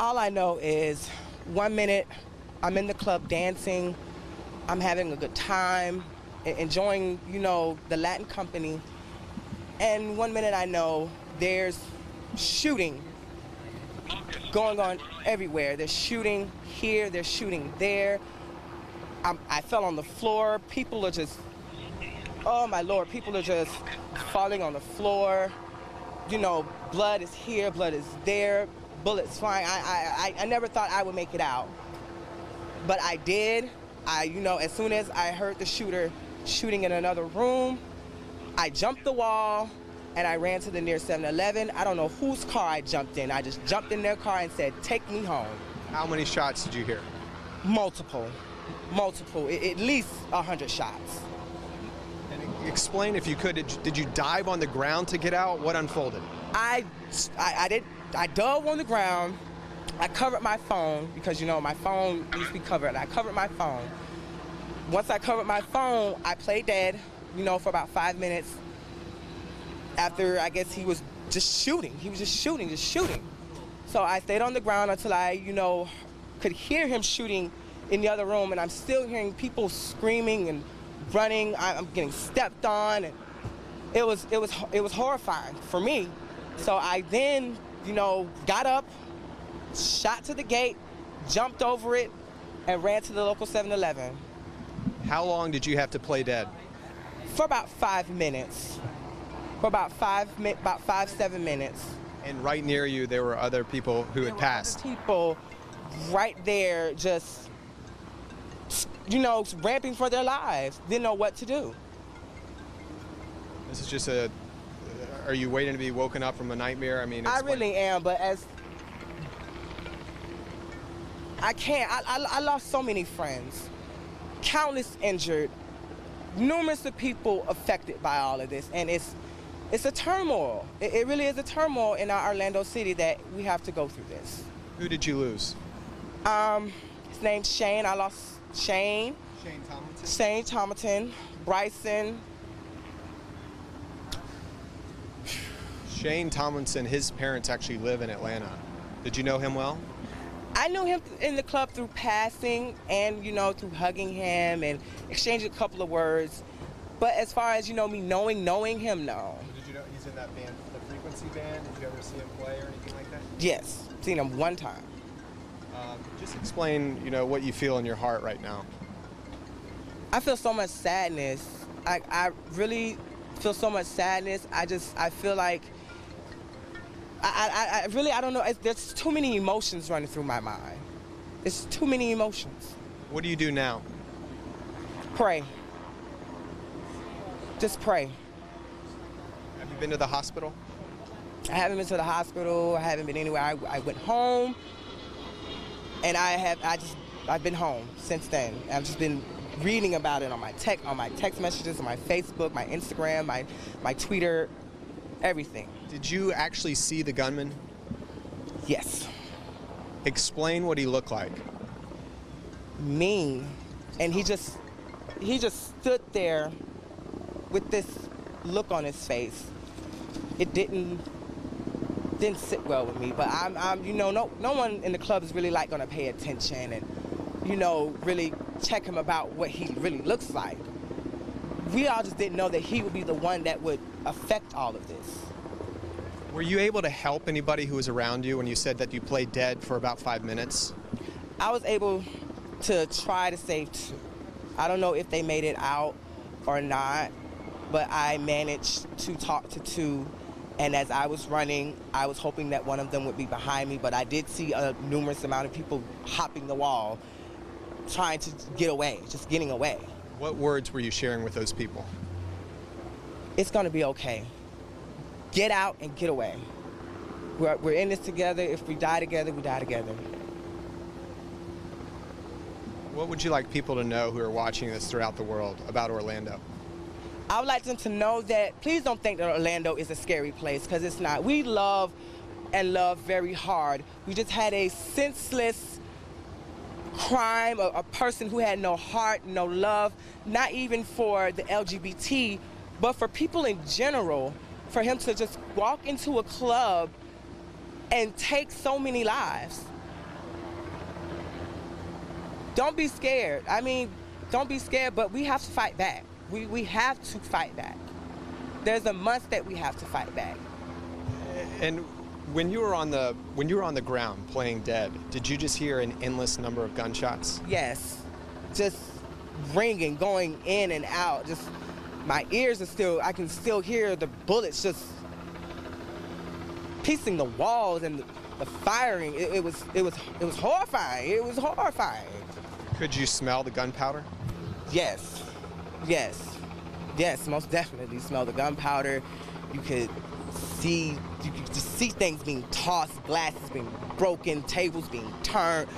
All I know is 1 minute I'm in the club dancing, I'm having a good time, enjoying, the Latin company. And 1 minute I know there's shooting going on everywhere. They're shooting here, they're shooting there. I fell on the floor. People are just, oh my Lord, people are just falling on the floor. Blood is here, blood is there, bullets flying. I never thought I would make it out, but I did. As soon as I heard the shooter shooting in another room, I jumped the wall and I ran to the near 7-Eleven. I don't know whose car I jumped in. I just jumped in their car and said, "Take me home." How many shots did you hear? Multiple, at least 100 shots. And explain, if you could, did you dive on the ground to get out? What unfolded? I dove on the ground. I covered my phone because, my phone needs to be covered. I covered my phone. Once I covered my phone, I played dead, for about 5 minutes. After, I guess, he was just shooting. He was just shooting. So I stayed on the ground until I, could hear him shooting in the other room, and I'm still hearing people screaming and running. I'm getting stepped on, and it was horrifying for me. So I then, got up, shot to the gate, jumped over it, and ran to the local 7-Eleven. How long did you have to play dead? For about 5 minutes. For about 7 minutes. And right near you, there were other people who had passed. Other people right there just, ramping for their lives. Didn't know what to do. This is just are you waiting to be woken up from a nightmare? I really am, but I can't. I lost so many friends, countless injured, numerous of people affected by all of this, and it's a turmoil. It really is a turmoil in our Orlando city that we have to go through this. Who did you lose? His name's Shane. I lost Shane. Shane Tomlinson. Shane Tomlinson. Bryson. Shane Tomlinson, his parents actually live in Atlanta. Did you know him well? I knew him in the club through passing and, through hugging him and exchanging a couple of words. But as far as, me knowing him, no. Did you know he's in that band, the Frequency Band? Did you ever see him play or anything like that? Yes, seen him one time. Just explain, what you feel in your heart right now. I feel so much sadness. I really feel so much sadness. I feel like, I don't know. There's too many emotions running through my mind. There's too many emotions. What do you do now? Pray. Just pray. Have you been to the hospital? I haven't been to the hospital. I haven't been anywhere. I went home, and I've been home since then. I've just been reading about it on my text messages, on my Facebook, my Instagram, my Twitter, everything. Did you actually see the gunman? Yes. Explain what he looked like. Mean, and he just stood there with this look on his face. It didn't sit well with me, but no one in the club is really gonna pay attention and really check him about what he really looks like. We all just didn't know that he would be the one that would affect all of this. Were you able to help anybody who was around you when you said that you played dead for about 5 minutes? I was able to try to save 2. I don't know if they made it out or not, but I managed to talk to 2. And as I was running, I was hoping that one of them would be behind me, but I did see a numerous amount of people hopping the wall, trying to get away, just getting away. What words were you sharing with those people? It's gonna be okay. Get out and get away. We're in this together. If we die together, we die together. What would you like people to know who are watching this throughout the world about Orlando? I would like them to know that please don't think that Orlando is a scary place, because it's not. We love and love very hard. We just had a senseless crime, a person who had no heart, no love, not even for the LGBT, but for people in general, for him to just walk into a club and take so many lives. don't be scared. I mean, don't be scared, but we have to fight back. We have to fight back. There's a must that we have to fight back. And when you were on the ground playing dead, did you just hear an endless number of gunshots? Yes, just ringing, going in and out. Just my ears are still, I can still hear the bullets just piecing the walls and the firing. It was horrifying. It was horrifying. Could you smell the gunpowder? Yes, yes, yes. Most definitely smell the gunpowder. You could just see things being tossed, glasses being broken, tables being turned.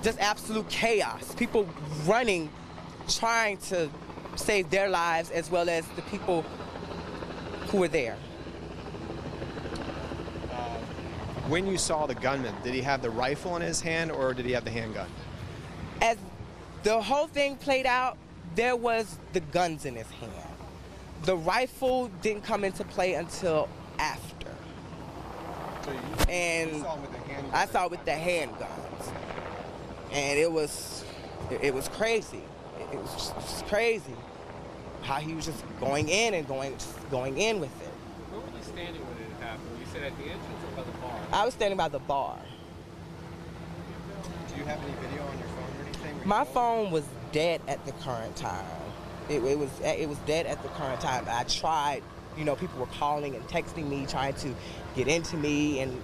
Just absolute chaos. People running, trying to save their lives as well as the people who were there. When you saw the gunman, did he have the rifle in his hand or did he have the handgun? As the whole thing played out, there was the guns in his hand. The rifle didn't come into play until after. So and saw him with the handgun. I saw it with the handguns. And it was crazy. It was just crazy how he was just going in and going in with it. Where were you standing when it happened? You said at the entrance or by the bar? I was standing by the bar. Do you have any video on your phone or anything? My phone was dead at the current time. It was dead at the current time. I tried, people were calling and texting me, trying to get into me, and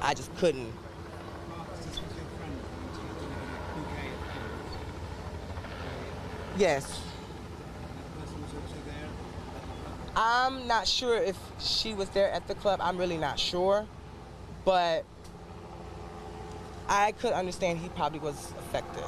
I just couldn't. Yes. I'm not sure if she was there at the club. I'm really not sure. But I could understand he probably was affected.